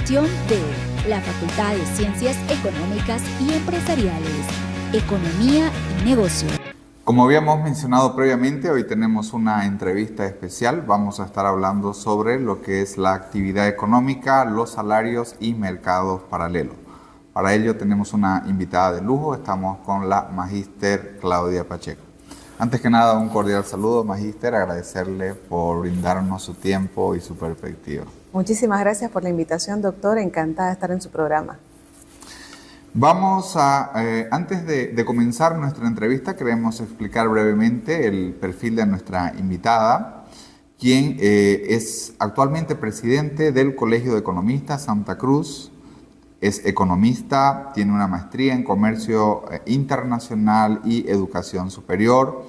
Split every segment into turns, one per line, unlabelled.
gestión de la Facultad de Ciencias Económicas y Empresariales, Economía y Negocio.
Como habíamos mencionado previamente, hoy tenemos una entrevista especial. Vamos a estar hablando sobre lo que es la actividad económica, los salarios y mercados paralelos. Para ello tenemos una invitada de lujo. Estamos con la magíster Claudia Pacheco. Antes que nada, un cordial saludo, magíster. Agradecerle por brindarnos su tiempo y su perspectiva.
Muchísimas gracias por la invitación, doctor. Encantada de estar en su programa.
Vamos a, antes de comenzar nuestra entrevista, queremos explicar brevemente el perfil de nuestra invitada, quien es actualmente presidente del Colegio de Economistas Santa Cruz, es economista, tiene una maestría en Comercio Internacional y Educación Superior,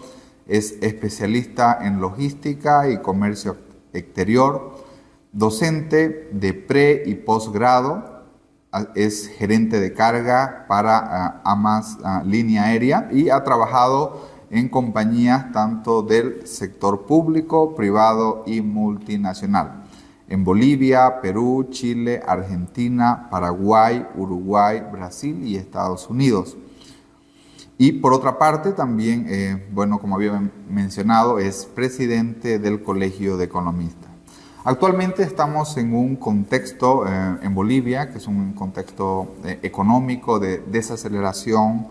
es especialista en Logística y Comercio Exterior, docente de pre- y posgrado, es gerente de carga para AMAS Línea Aérea y ha trabajado en compañías tanto del sector público, privado y multinacional. En Bolivia, Perú, Chile, Argentina, Paraguay, Uruguay, Brasil y Estados Unidos. Y por otra parte también, como había mencionado, es presidente del Colegio de Economistas. Actualmente estamos en un contexto en Bolivia, que es un contexto económico de desaceleración.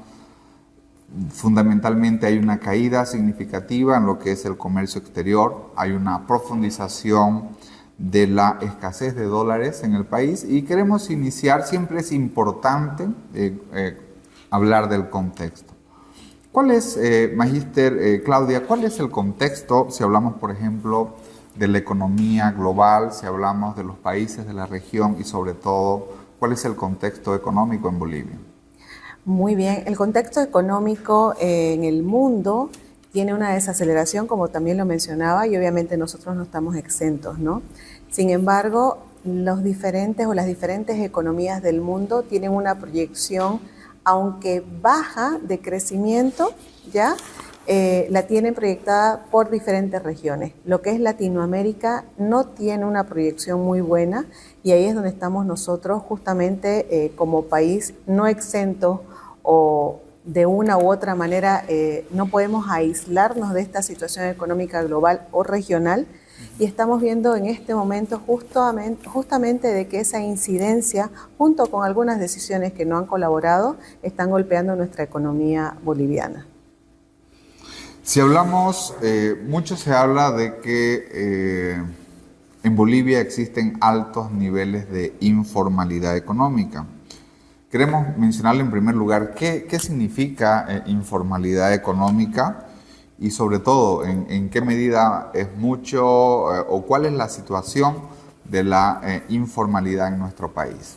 Fundamentalmente hay una caída significativa en lo que es el comercio exterior, hay una profundización de la escasez de dólares en el país y queremos iniciar, siempre es importante hablar del contexto. ¿Cuál es, magíster Claudia, cuál es el contexto si hablamos, por ejemplo, de la economía global, si hablamos de los países de la región y sobre todo, cuál es el contexto económico en Bolivia?
Muy bien, el contexto económico en el mundo tiene una desaceleración, como también lo mencionaba, y obviamente nosotros no estamos exentos, ¿no? Sin embargo, las diferentes economías del mundo tienen una proyección, aunque baja, de crecimiento, ¿ya? La tienen proyectada por diferentes regiones. Lo que es Latinoamérica no tiene una proyección muy buena y ahí es donde estamos nosotros justamente como país no exentos o de una u otra manera no podemos aislarnos de esta situación económica global o regional y estamos viendo en este momento justamente de que esa incidencia junto con algunas decisiones que no han colaborado están golpeando nuestra economía boliviana.
Si hablamos, mucho se habla de que en Bolivia existen altos niveles de informalidad económica. Queremos mencionarle en primer lugar qué significa informalidad económica y sobre todo en qué medida es mucho o cuál es la situación de la informalidad en nuestro país.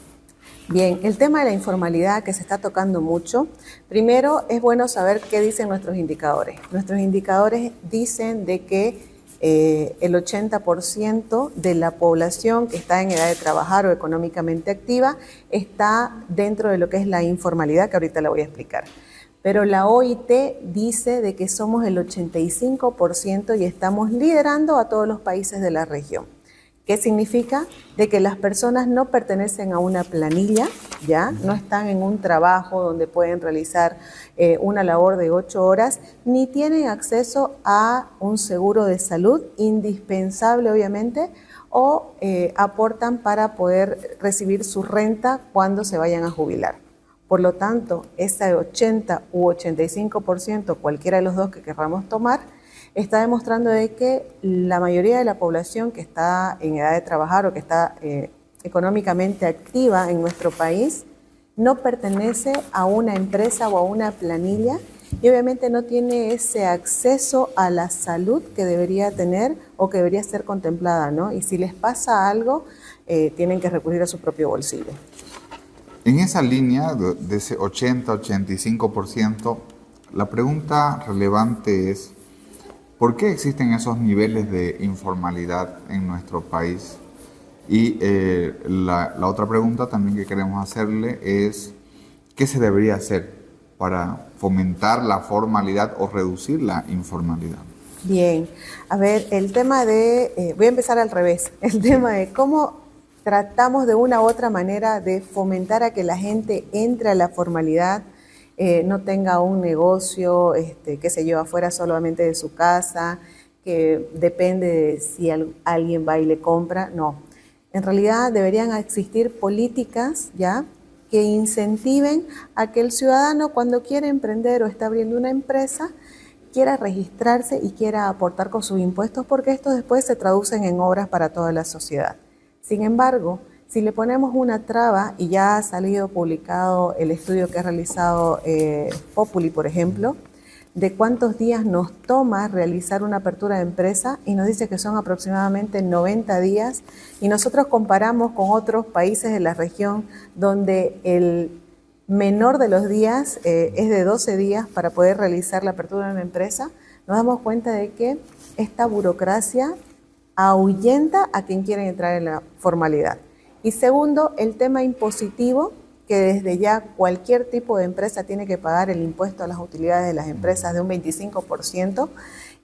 Bien, el tema de la informalidad que se está tocando mucho, primero es bueno saber qué dicen nuestros indicadores. Nuestros indicadores dicen de que el 80% de la población que está en edad de trabajar o económicamente activa está dentro de lo que es la informalidad, que ahorita la voy a explicar. Pero la OIT dice de que somos el 85% y estamos liderando a todos los países de la región. ¿Qué significa? De que las personas no pertenecen a una planilla, ¿ya? No están en un trabajo donde pueden realizar una labor de 8 horas, ni tienen acceso a un seguro de salud, indispensable obviamente, o aportan para poder recibir su renta cuando se vayan a jubilar. Por lo tanto, ese 80 u 85%, cualquiera de los dos que querramos tomar, está demostrando de que la mayoría de la población que está en edad de trabajar o que está económicamente activa en nuestro país no pertenece a una empresa o a una planilla y obviamente no tiene ese acceso a la salud que debería tener o que debería ser contemplada, ¿no? Y si les pasa algo, tienen que recurrir a su propio bolsillo.
En esa línea de ese 80-85%, la pregunta relevante es ¿por qué existen esos niveles de informalidad en nuestro país? Y la otra pregunta también que queremos hacerle es ¿qué se debería hacer para fomentar la formalidad o reducir la informalidad?
Bien, a ver, el tema de, voy a empezar al revés, el tema de cómo tratamos de una u otra manera de fomentar a que la gente entre a la formalidad, no tenga un negocio, qué sé yo, afuera solamente de su casa, que depende de si alguien va y le compra. No, en realidad deberían existir políticas ya que incentiven a que el ciudadano, cuando quiere emprender o está abriendo una empresa, quiera registrarse y quiera aportar con sus impuestos, porque estos después se traducen en obras para toda la sociedad. Sin embargo, si le ponemos una traba, y ya ha salido publicado el estudio que ha realizado Populi, por ejemplo, de cuántos días nos toma realizar una apertura de empresa, y nos dice que son aproximadamente 90 días, y nosotros comparamos con otros países de la región donde el menor de los días es de 12 días para poder realizar la apertura de una empresa, nos damos cuenta de que esta burocracia ahuyenta a quien quiere entrar en la formalidad. Y segundo, el tema impositivo, que desde ya cualquier tipo de empresa tiene que pagar el impuesto a las utilidades de las empresas de un 25%,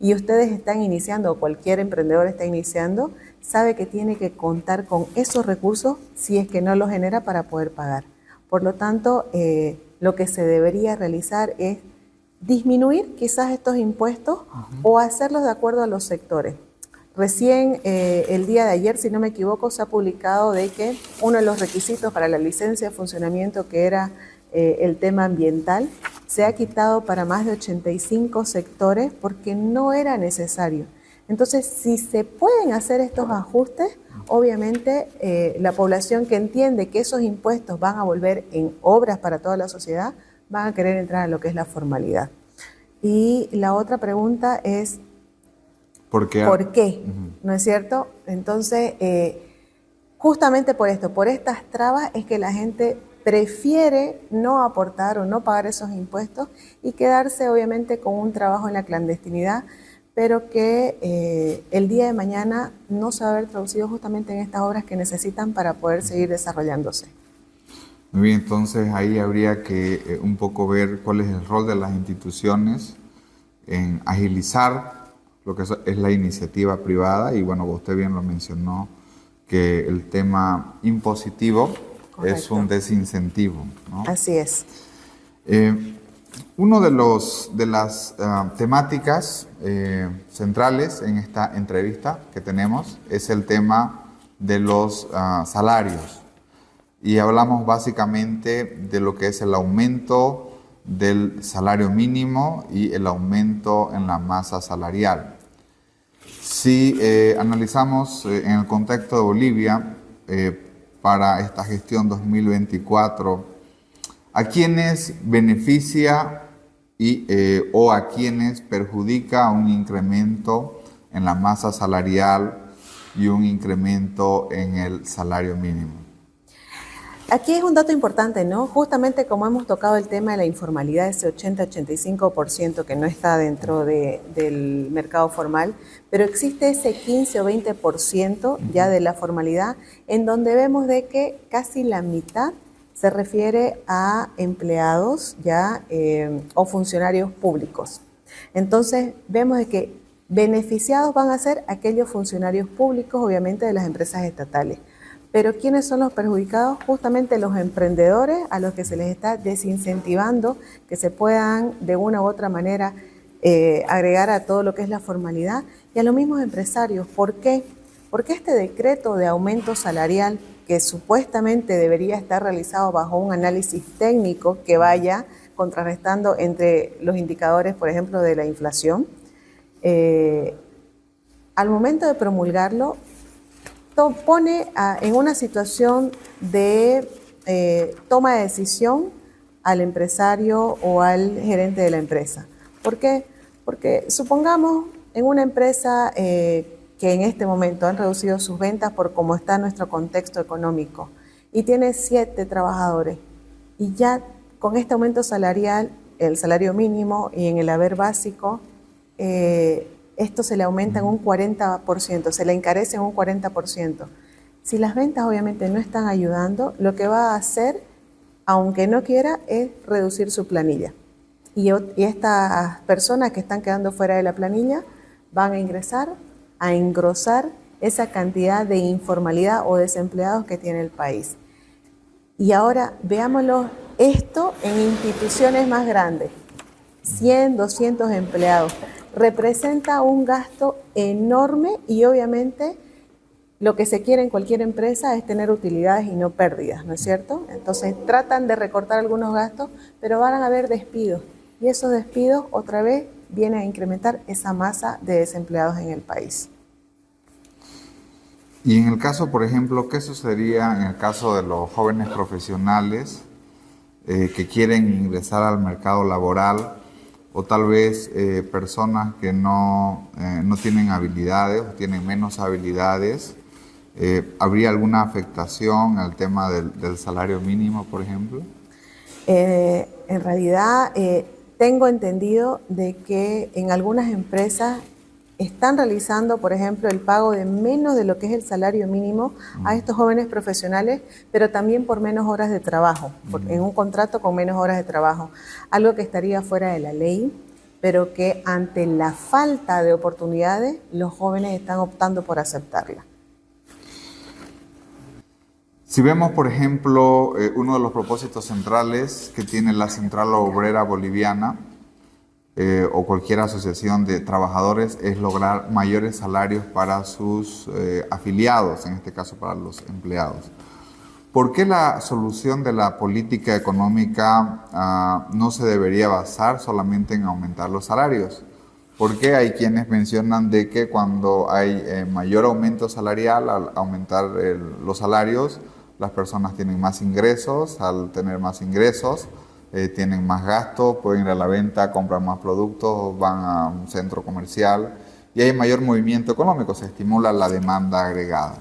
y ustedes están iniciando, o cualquier emprendedor está iniciando, sabe que tiene que contar con esos recursos si es que no los genera para poder pagar. Por lo tanto, lo que se debería realizar es disminuir quizás estos impuestos o hacerlos de acuerdo a los sectores. Recién el día de ayer, si no me equivoco, se ha publicado de que uno de los requisitos para la licencia de funcionamiento, que era el tema ambiental, se ha quitado para más de 85 sectores porque no era necesario. Entonces, si se pueden hacer estos ajustes, obviamente la población que entiende que esos impuestos van a volver en obras para toda la sociedad, van a querer entrar a lo que es la formalidad. Y la otra pregunta es, ¿por qué? ¿No es cierto? Entonces, justamente por esto, por estas trabas, es que la gente prefiere no aportar o no pagar esos impuestos y quedarse obviamente con un trabajo en la clandestinidad, pero que el día de mañana no se va a ver traducido justamente en estas obras que necesitan para poder seguir desarrollándose.
Muy bien, entonces ahí habría que un poco ver cuál es el rol de las instituciones en agilizar lo que es la iniciativa privada, y bueno, usted bien lo mencionó, que el tema impositivo Correcto. Es un desincentivo, ¿no?
Así es.
Uno de las temáticas centrales en esta entrevista que tenemos es el tema de los salarios, y hablamos básicamente de lo que es el aumento del salario mínimo y el aumento en la masa salarial. Si analizamos en el contexto de Bolivia, para esta gestión 2024, ¿a quiénes beneficia o a quiénes perjudica un incremento en la masa salarial y un incremento en el salario mínimo?
Aquí es un dato importante, ¿no? Justamente como hemos tocado el tema de la informalidad, ese 80-85% que no está dentro del mercado formal, pero existe ese 15 o 20% ya de la formalidad, en donde vemos de que casi la mitad se refiere a empleados ya o funcionarios públicos. Entonces vemos de que beneficiados van a ser aquellos funcionarios públicos, obviamente de las empresas estatales. Pero ¿quiénes son los perjudicados? Justamente los emprendedores, a los que se les está desincentivando que se puedan de una u otra manera agregar a todo lo que es la formalidad, y a los mismos empresarios. ¿Por qué? Porque este decreto de aumento salarial, que supuestamente debería estar realizado bajo un análisis técnico que vaya contrarrestando entre los indicadores, por ejemplo, de la inflación, al momento de promulgarlo, pone en una situación de toma de decisión al empresario o al gerente de la empresa. ¿Por qué? Porque supongamos en una empresa que en este momento han reducido sus ventas por cómo está nuestro contexto económico y tiene 7 trabajadores, y ya con este aumento salarial, el salario mínimo y en el haber básico, esto se le aumenta en un 40%, se le encarece en un 40%. Si las ventas obviamente no están ayudando, lo que va a hacer, aunque no quiera, es reducir su planilla. Y estas personas que están quedando fuera de la planilla van a ingresar a engrosar esa cantidad de informalidad o desempleados que tiene el país. Y ahora veámoslo esto en instituciones más grandes, 100, 200 empleados. Representa un gasto enorme y obviamente lo que se quiere en cualquier empresa es tener utilidades y no pérdidas, ¿no es cierto? Entonces tratan de recortar algunos gastos, pero van a haber despidos. Y esos despidos otra vez vienen a incrementar esa masa de desempleados en el país.
Y en el caso, por ejemplo, ¿qué sucedería en el caso de los jóvenes profesionales que quieren ingresar al mercado laboral o tal vez personas que no tienen habilidades o tienen menos habilidades? ¿Habría alguna afectación al tema del salario mínimo, por ejemplo?
En realidad, tengo entendido de que en algunas empresas están realizando, por ejemplo, el pago de menos de lo que es el salario mínimo a estos jóvenes profesionales, pero también por menos horas de trabajo, en un contrato con menos horas de trabajo, algo que estaría fuera de la ley, pero que ante la falta de oportunidades, los jóvenes están optando por aceptarla.
Si vemos, por ejemplo, uno de los propósitos centrales que tiene la Central Obrera Boliviana o cualquier asociación de trabajadores es lograr mayores salarios para sus afiliados, en este caso para los empleados. ¿Por qué la solución de la política económica no se debería basar solamente en aumentar los salarios? Porque hay quienes mencionan de que cuando hay mayor aumento salarial, al aumentar los salarios, las personas tienen más ingresos, al tener más ingresos, tienen más gastos, pueden ir a la venta, compran más productos, van a un centro comercial y hay mayor movimiento económico, se estimula la demanda agregada.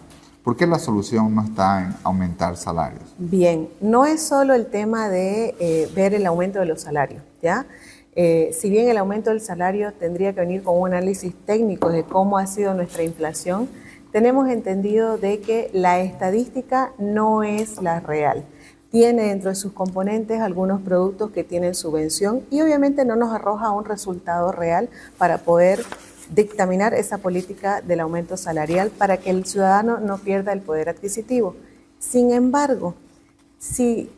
¿Por qué la solución no está en aumentar salarios?
Bien, no es solo el tema de ver el aumento de los salarios, ¿ya? Si bien el aumento del salario tendría que venir con un análisis técnico de cómo ha sido nuestra inflación, tenemos entendido de que la estadística no es la real. Tiene dentro de sus componentes algunos productos que tienen subvención y obviamente no nos arroja un resultado real para poder dictaminar esa política del aumento salarial para que el ciudadano no pierda el poder adquisitivo. Sin embargo, si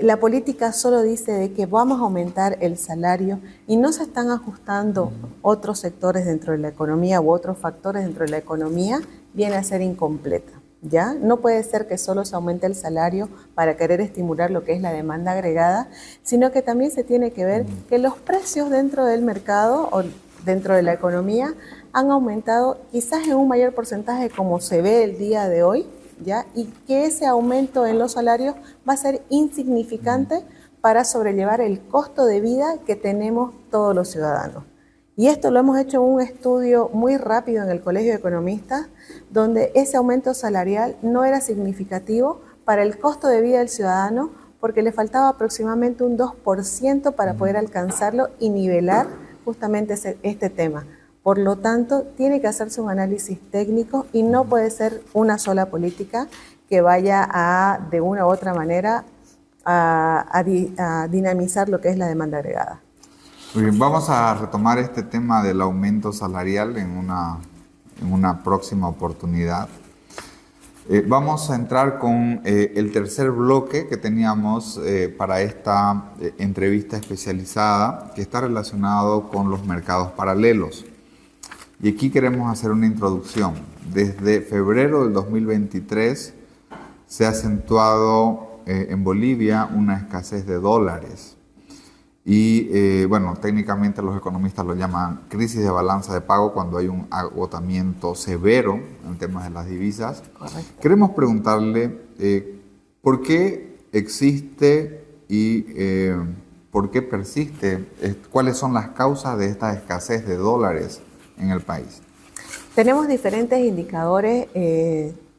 la política solo dice de que vamos a aumentar el salario y no se están ajustando otros sectores dentro de la economía u otros factores dentro de la economía, viene a ser incompleta. ¿Ya? No puede ser que solo se aumente el salario para querer estimular lo que es la demanda agregada, sino que también se tiene que ver que los precios dentro del mercado o dentro de la economía han aumentado quizás en un mayor porcentaje como se ve el día de hoy, ¿ya? Y que ese aumento en los salarios va a ser insignificante para sobrellevar el costo de vida que tenemos todos los ciudadanos. Y esto lo hemos hecho en un estudio muy rápido en el Colegio de Economistas, donde ese aumento salarial no era significativo para el costo de vida del ciudadano, porque le faltaba aproximadamente un 2% para poder alcanzarlo y nivelar justamente este tema. Por lo tanto, tiene que hacerse un análisis técnico y no puede ser una sola política que vaya a, de una u otra manera, a dinamizar lo que es la demanda agregada.
Muy bien, vamos a retomar este tema del aumento salarial en una próxima oportunidad. Vamos a entrar con el tercer bloque que teníamos para esta entrevista especializada, que está relacionado con los mercados paralelos. Y aquí queremos hacer una introducción. Desde febrero del 2023 se ha acentuado en Bolivia una escasez de dólares. Y bueno, técnicamente los economistas lo llaman crisis de balanza de pago cuando hay un agotamiento severo en temas de las divisas.
Correcto.
Queremos preguntarle por qué existe y por qué persiste, cuáles son las causas de esta escasez de dólares en el país.
Tenemos diferentes indicadores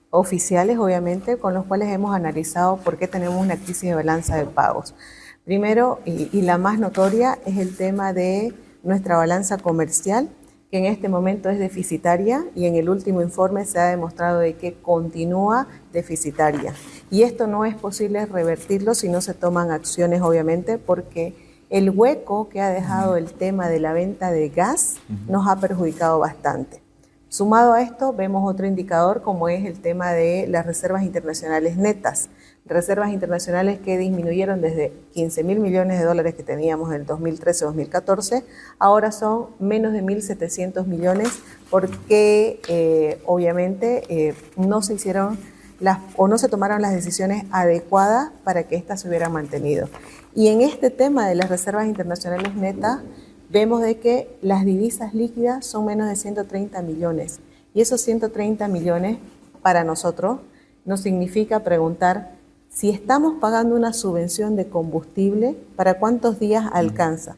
oficiales, obviamente, con los cuales hemos analizado por qué tenemos una crisis de balanza de pagos. Primero, y la más notoria, es el tema de nuestra balanza comercial, que en este momento es deficitaria y en el último informe se ha demostrado de que continúa deficitaria. Y esto no es posible revertirlo si no se toman acciones, obviamente, porque el hueco que ha dejado el tema de la venta de gas nos ha perjudicado bastante. Sumado a esto, vemos otro indicador como es el tema de las reservas internacionales netas. Reservas internacionales que disminuyeron desde 15.000 millones de dólares que teníamos en el 2013-2014, ahora son menos de 1.700 millones porque obviamente no se hicieron no se tomaron las decisiones adecuadas para que éstas se hubieran mantenido. Y en este tema de las reservas internacionales netas, vemos de que las divisas líquidas son menos de 130 millones. Y esos 130 millones para nosotros nos significa preguntar si estamos pagando una subvención de combustible, ¿para cuántos días alcanza?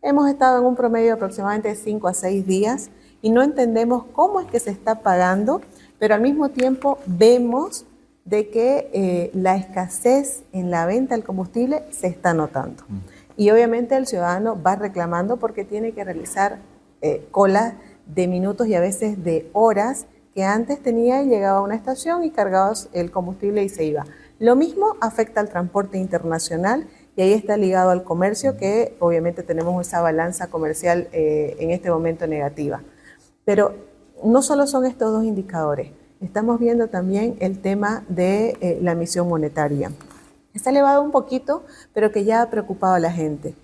Hemos estado en un promedio de aproximadamente 5 a 6 días y no entendemos cómo es que se está pagando, pero al mismo tiempo vemos de que la escasez en la venta del combustible se está notando. Y obviamente el ciudadano va reclamando porque tiene que realizar colas de minutos y a veces de horas que antes tenía y llegaba a una estación y cargaba el combustible y se iba. Lo mismo afecta al transporte internacional y ahí está ligado al comercio, que obviamente tenemos esa balanza comercial en este momento negativa. Pero no solo son estos dos indicadores, estamos viendo también el tema de la emisión monetaria. Está elevado un poquito, pero que ya ha preocupado a la gente.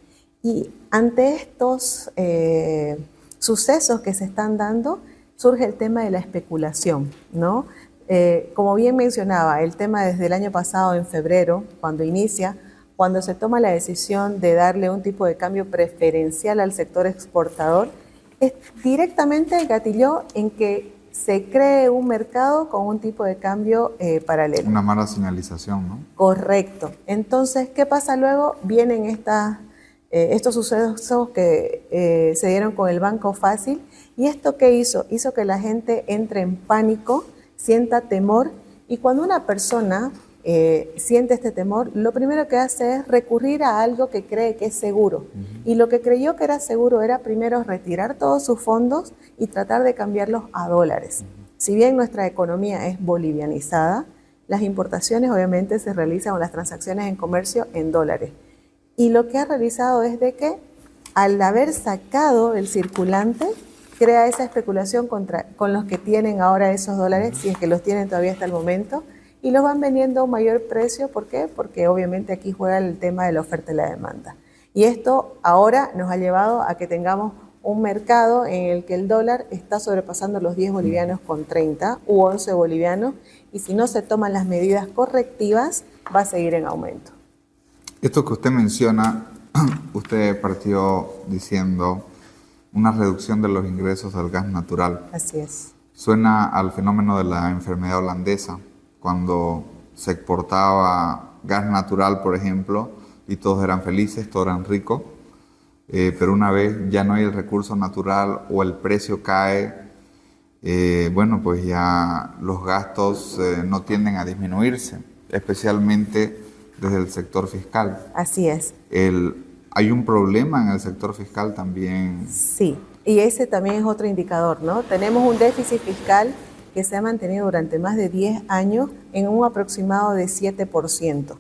Y ante estos sucesos que se están dando, surge el tema de la especulación, ¿no? Como bien mencionaba, el tema desde el año pasado, en febrero, cuando inicia, cuando se toma la decisión de darle un tipo de cambio preferencial al sector exportador, directamente gatilló en que se cree un mercado con un tipo de cambio paralelo.
Una mala señalización, ¿no?
Correcto. Entonces, ¿qué pasa luego? Vienen estos sucesos que se dieron con el Banco Fácil. ¿Y esto qué hizo? Hizo que la gente entre en pánico, sienta temor, y cuando una persona siente este temor, lo primero que hace es recurrir a algo que cree que es seguro. Y lo que creyó que era seguro era primero retirar todos sus fondos y tratar de cambiarlos a dólares. Si bien nuestra economía es bolivianizada, las importaciones obviamente se realizan, o las transacciones en comercio, en dólares. Y lo que ha realizado es de que al haber sacado el circulante, crea esa especulación con los que tienen ahora esos dólares, si es que los tienen todavía hasta el momento, y los van vendiendo a un mayor precio. ¿Por qué? Porque obviamente aquí juega el tema de la oferta y la demanda. Y esto ahora nos ha llevado a que tengamos un mercado en el que el dólar está sobrepasando los 10 bolivianos con 30 u 11 bolivianos, y si no se toman las medidas correctivas, va a seguir en aumento.
Esto que usted menciona, usted partió diciendo una reducción de los ingresos del gas natural.
Así es.
Suena al fenómeno de la enfermedad holandesa, cuando se exportaba gas natural, por ejemplo, y todos eran felices, todos eran ricos, pero una vez ya no hay el recurso natural o el precio cae, bueno, pues ya los gastos no tienden a disminuirse, especialmente desde el sector fiscal.
Así es.
¿Hay un problema en el sector fiscal también?
Sí, y ese también es otro indicador, ¿no? Tenemos un déficit fiscal que se ha mantenido durante más de 10 años en un aproximado de 7%.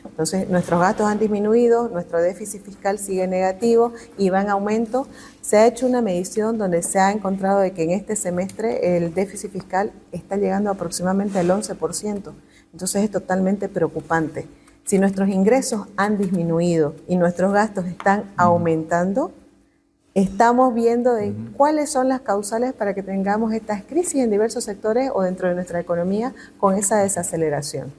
Entonces, nuestros gastos han disminuido, nuestro déficit fiscal sigue negativo y va en aumento. Se ha hecho una medición donde se ha encontrado de que en este semestre el déficit fiscal está llegando aproximadamente al 11%. Entonces, es totalmente preocupante. Si nuestros ingresos han disminuido y nuestros gastos están aumentando, estamos viendo de cuáles son las causales para que tengamos estas crisis en diversos sectores o dentro de nuestra economía con esa desaceleración.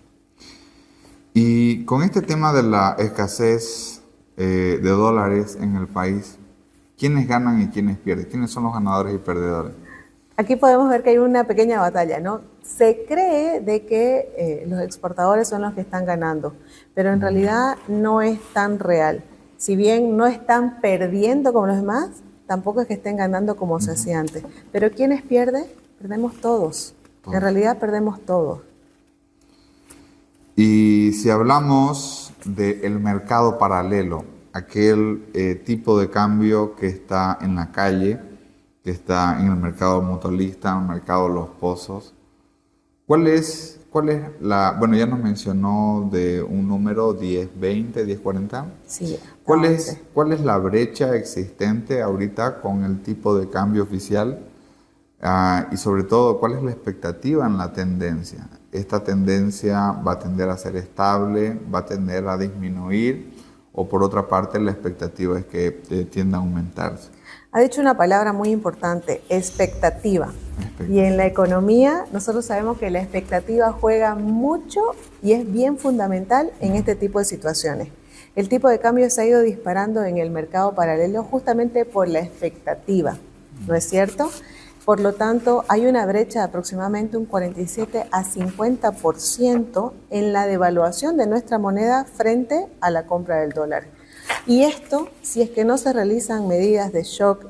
Y con este tema de la escasez de dólares en el país, ¿quiénes ganan y quiénes pierden? ¿Quiénes son los ganadores y perdedores?
Aquí podemos ver que hay una pequeña batalla, ¿no? Se cree de que los exportadores son los que están ganando, pero en realidad no es tan real. Si bien no están perdiendo como los demás, tampoco es que estén ganando como se hacía antes. Pero ¿quiénes pierden? Perdemos todos. En realidad perdemos todos.
Y si hablamos del mercado paralelo, aquel tipo de cambio que está en la calle, que está en el mercado mutualista, en el mercado de los pozos, ¿cuál es la, bueno, ya nos mencionó de un número 10.20, 10.40?
Sí.
¿Cuál es la brecha existente ahorita con el tipo de cambio oficial Y sobre todo, ¿cuál es la expectativa en la tendencia? ¿Esta tendencia va a tender a ser estable, va a tender a disminuir o por otra parte la expectativa es que tienda a aumentarse?
Ha dicho una palabra muy importante, expectativa. Y en la economía nosotros sabemos que la expectativa juega mucho y es bien fundamental en este tipo de situaciones. El tipo de cambio se ha ido disparando en el mercado paralelo justamente por la expectativa, ¿no es cierto? Por lo tanto, hay una brecha de aproximadamente un 47 a 50% en la devaluación de nuestra moneda frente a la compra del dólar. Y esto, si es que no se realizan medidas de shock,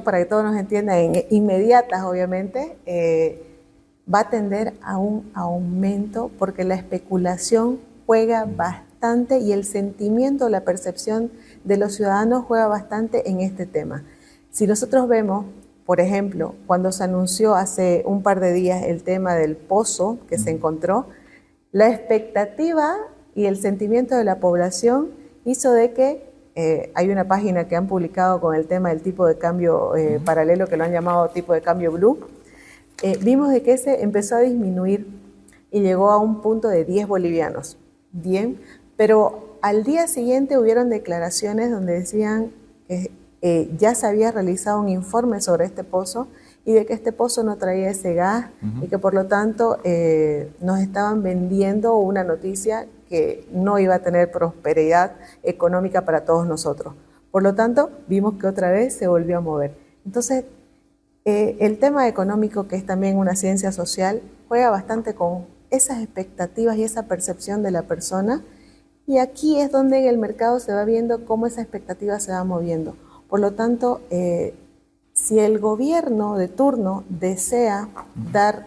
para que todos nos entiendan, inmediatas obviamente, va a tender a un aumento porque la especulación juega bastante y el sentimiento, la percepción de los ciudadanos juega bastante en este tema. Si nosotros vemos, por ejemplo, cuando se anunció hace un par de días el tema del pozo que se encontró, la expectativa y el sentimiento de la población hizo de que hay una página que han publicado con el tema del tipo de cambio paralelo, que lo han llamado tipo de cambio blue, vimos de que ese empezó a disminuir y llegó a un punto de 10 bolivianos. Bien, pero al día siguiente hubieron declaraciones donde decían que ya se había realizado un informe sobre este pozo y de que este pozo no traía ese gas y que por lo tanto nos estaban vendiendo una noticia que no iba a tener prosperidad económica para todos nosotros. Por lo tanto, vimos que otra vez se volvió a mover. Entonces, el tema económico, que es también una ciencia social, juega bastante con esas expectativas y esa percepción de la persona, y aquí es donde en el mercado se va viendo cómo esa expectativa se va moviendo. Por lo tanto, si el gobierno de turno desea dar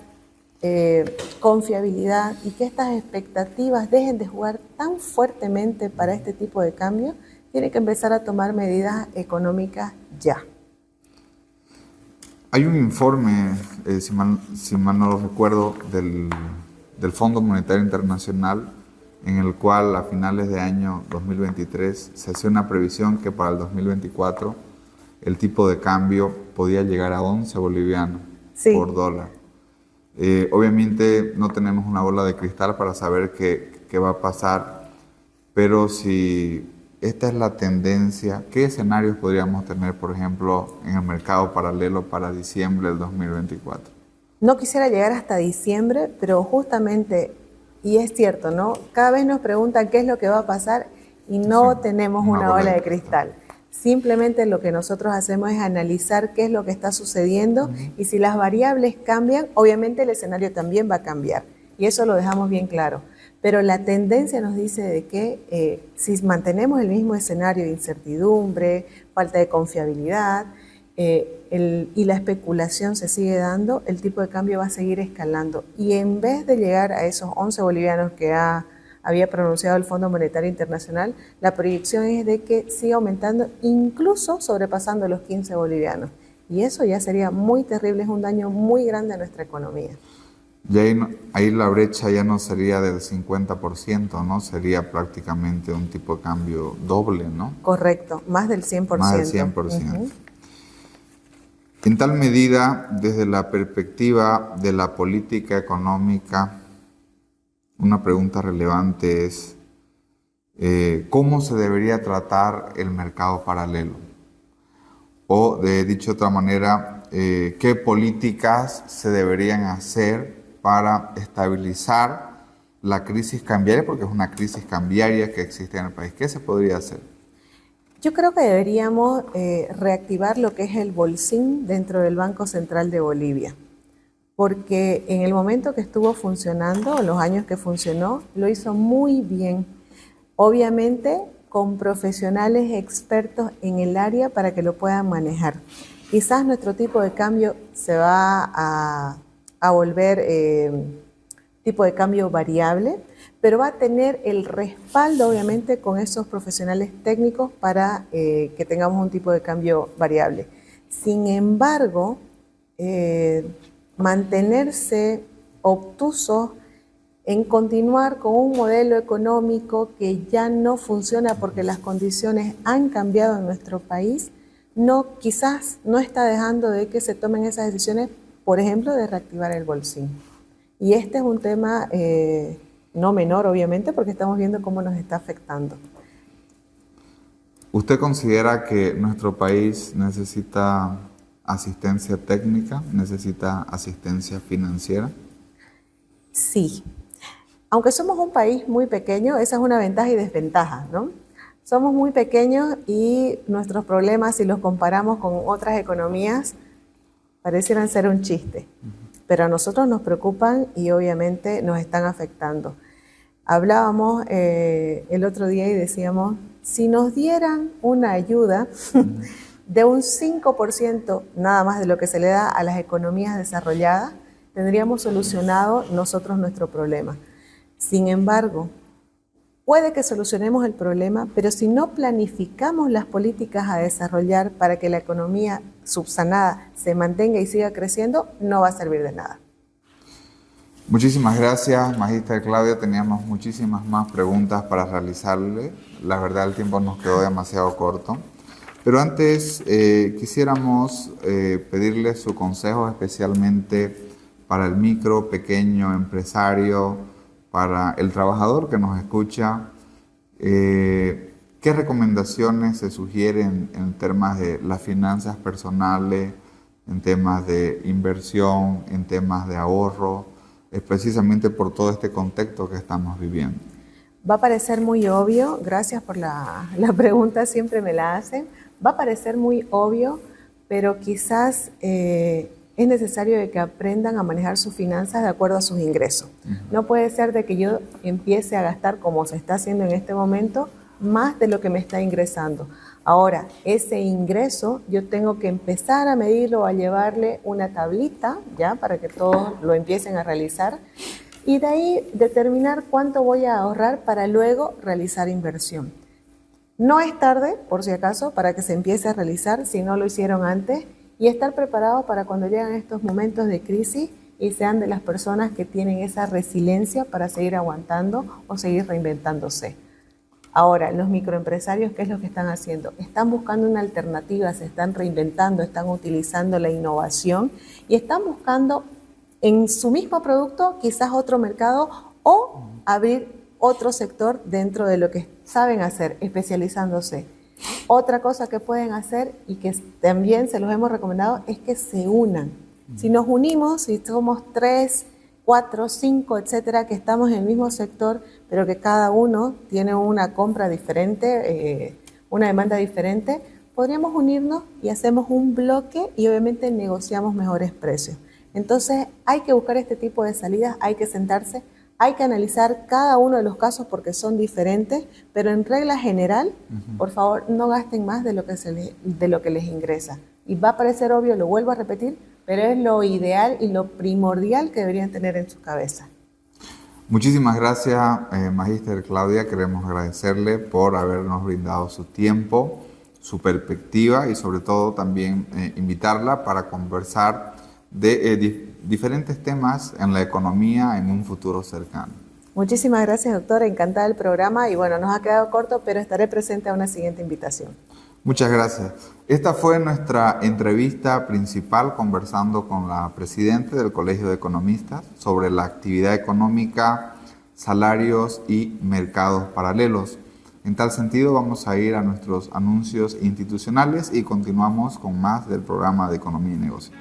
confiabilidad y que estas expectativas dejen de jugar tan fuertemente para este tipo de cambio, tiene que empezar a tomar medidas económicas ya.
Hay un informe, si mal no lo recuerdo, del Fondo Monetario Internacional, en el cual a finales de año 2023 se hacía una previsión que para el 2024 el tipo de cambio podía llegar a 11 bolivianos por dólar. Obviamente no tenemos una bola de cristal para saber qué va a pasar, pero si esta es la tendencia, ¿qué escenarios podríamos tener, por ejemplo, en el mercado paralelo para diciembre del 2024?
No quisiera llegar hasta diciembre, pero justamente, y es cierto, ¿no? Cada vez nos preguntan qué es lo que va a pasar y no tenemos una bola de cristal. Simplemente lo que nosotros hacemos es analizar qué es lo que está sucediendo y si las variables cambian, obviamente el escenario también va a cambiar. Y eso lo dejamos bien claro. Pero la tendencia nos dice de que si mantenemos el mismo escenario de incertidumbre, falta de confiabilidad y la especulación se sigue dando, el tipo de cambio va a seguir escalando. Y en vez de llegar a esos 11 bolivianos que había pronunciado el Fondo Monetario Internacional, la proyección es de que siga aumentando, incluso sobrepasando los 15 bolivianos. Y eso ya sería muy terrible, es un daño muy grande a nuestra economía.
Y ahí la brecha ya no sería del 50%, ¿no? Sería prácticamente un tipo de cambio doble, ¿no?
Correcto, más del 100%.
Más del 100%. En tal medida, desde la perspectiva de la política económica, una pregunta relevante es ¿cómo se debería tratar el mercado paralelo? O, dicho de otra manera, ¿qué políticas se deberían hacer para estabilizar la crisis cambiaria? Porque es una crisis cambiaria que existe en el país. ¿Qué se podría hacer?
Yo creo que deberíamos reactivar lo que es el bolsín dentro del Banco Central de Bolivia. Porque en el momento que estuvo funcionando, en los años que funcionó, lo hizo muy bien. Obviamente con profesionales expertos en el área para que lo puedan manejar. Quizás nuestro tipo de cambio se va a volver tipo de cambio variable, pero va a tener el respaldo, obviamente, con esos profesionales técnicos para que tengamos un tipo de cambio variable. Sin embargo, mantenerse obtusos en continuar con un modelo económico que ya no funciona porque las condiciones han cambiado en nuestro país, quizás no está dejando de que se tomen esas decisiones, por ejemplo, de reactivar el bolsillo. Y este es un tema no menor, obviamente, porque estamos viendo cómo nos está afectando.
¿Usted considera que nuestro país necesita asistencia técnica, necesita asistencia financiera?
Sí. Aunque somos un país muy pequeño, esa es una ventaja y desventaja, ¿no? Somos muy pequeños y nuestros problemas, si los comparamos con otras economías, parecieran ser un chiste. Pero a nosotros nos preocupan y obviamente nos están afectando. Hablábamos el otro día y decíamos, si nos dieran una ayuda de un 5% nada más de lo que se le da a las economías desarrolladas, tendríamos solucionado nosotros nuestro problema. Sin embargo, puede que solucionemos el problema, pero si no planificamos las políticas a desarrollar para que la economía subsanada se mantenga y siga creciendo, no va a servir de nada.
Muchísimas gracias, Magíster Claudia. Teníamos muchísimas más preguntas para realizarle. La verdad, el tiempo nos quedó demasiado corto. Pero antes quisiéramos pedirle su consejo especialmente para el micro, pequeño empresario, para el trabajador que nos escucha. ¿Qué recomendaciones se sugieren en temas de las finanzas personales, en temas de inversión, en temas de ahorro, precisamente por todo este contexto que estamos viviendo?
Va a parecer muy obvio, gracias por la pregunta, siempre me la hacen. Va a parecer muy obvio, pero quizás es necesario de que aprendan a manejar sus finanzas de acuerdo a sus ingresos. No puede ser de que yo empiece a gastar, como se está haciendo en este momento, más de lo que me está ingresando. Ahora, ese ingreso yo tengo que empezar a medirlo, a llevarle una tablita, ya, para que todos lo empiecen a realizar, y de ahí determinar cuánto voy a ahorrar para luego realizar inversión. No es tarde, por si acaso, para que se empiece a realizar si no lo hicieron antes, y estar preparados para cuando llegan estos momentos de crisis y sean de las personas que tienen esa resiliencia para seguir aguantando o seguir reinventándose. Ahora, los microempresarios, ¿qué es lo que están haciendo? Están buscando una alternativa, se están reinventando, están utilizando la innovación y están buscando en su mismo producto quizás otro mercado o abrir otro sector dentro de lo que saben hacer, especializándose. Otra cosa que pueden hacer y que también se los hemos recomendado es que se unan. Si nos unimos, si somos 3, 4, 5, etcétera, que estamos en el mismo sector, pero que cada uno tiene una compra diferente, una demanda diferente, podríamos unirnos y hacemos un bloque y obviamente negociamos mejores precios. Entonces hay que buscar este tipo de salidas, hay que sentarse, hay que analizar cada uno de los casos porque son diferentes, pero en regla general, por favor, no gasten más de lo que les ingresa. Y va a parecer obvio, lo vuelvo a repetir, pero es lo ideal y lo primordial que deberían tener en su cabeza.
Muchísimas gracias, Magíster Claudia. Queremos agradecerle por habernos brindado su tiempo, su perspectiva y sobre todo también invitarla para conversar de diferentes temas en la economía en un futuro cercano.
Muchísimas gracias, doctora. Encantada del programa y bueno, nos ha quedado corto, pero estaré presente a una siguiente invitación.
Muchas gracias. Esta fue nuestra entrevista principal conversando con la presidenta del Colegio de Economistas sobre la actividad económica, salarios y mercados paralelos. En tal sentido, vamos a ir a nuestros anuncios institucionales y continuamos con más del programa de Economía y Negocios.